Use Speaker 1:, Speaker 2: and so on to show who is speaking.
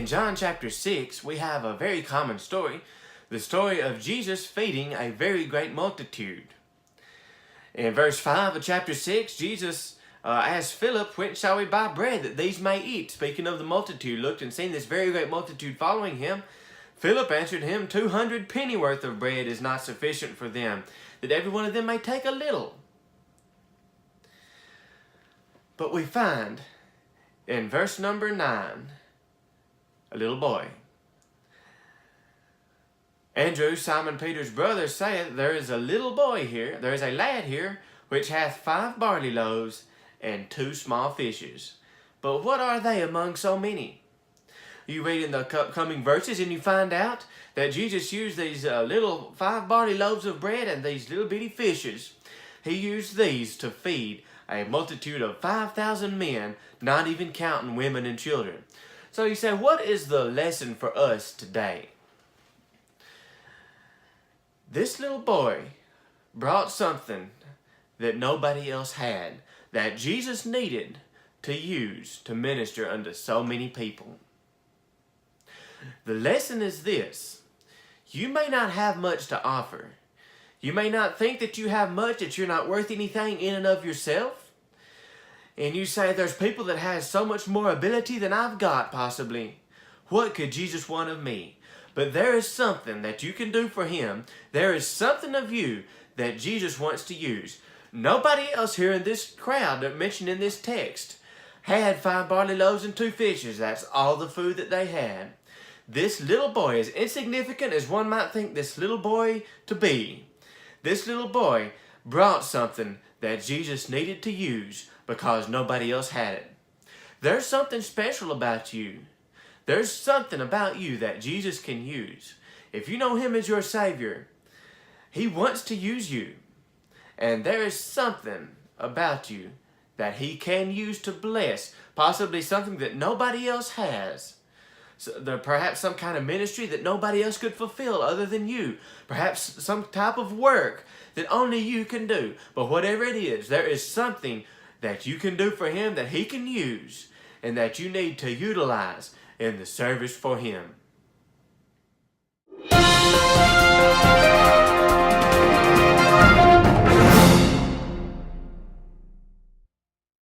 Speaker 1: In John chapter 6, we have a very common story, the story of Jesus feeding a very great multitude. In verse 5 of chapter 6, Jesus asked Philip, "Whence shall we buy bread that these may eat?" Speaking of the multitude, looked and seen this very great multitude following him. Philip answered him, 200 pennyworth of bread is not sufficient for them, that every one of them may take a little. But we find in verse number 9, a little boy. Andrew, Simon Peter's brother, saith, "There is a little boy here, there is a lad here, which hath 5 barley loaves and 2 small fishes. But what are they among so many?" You read in the upcoming verses and you find out that Jesus used these little 5 barley loaves of bread and these little bitty fishes. He used these to feed a multitude of 5,000 men, not even counting women and children. So you say, what is the lesson for us today? This little boy brought something that nobody else had, that Jesus needed to use to minister unto so many people. The lesson is this: you may not have much to offer. You may not think that you have much, that you're not worth anything in and of yourself. And you say, there's people that has so much more ability than I've got, possibly. What could Jesus want of me? But there is something that you can do for him. There is something of you that Jesus wants to use. Nobody else here in this crowd that mentioned in this text had 5 barley loaves and 2 fishes. That's all the food that they had. This little boy, as insignificant as one might think this little boy to be, this little boy brought something that Jesus needed to use because nobody else had it. There's something special about you. There's something about you that Jesus can use. If you know him as your Savior, he wants to use you. And there is something about you that he can use to bless, possibly something that nobody else has. So perhaps some kind of ministry that nobody else could fulfill other than you. Perhaps some type of work that only you can do. But whatever it is, there is something that you can do for him that he can use and that you need to utilize in the service for him.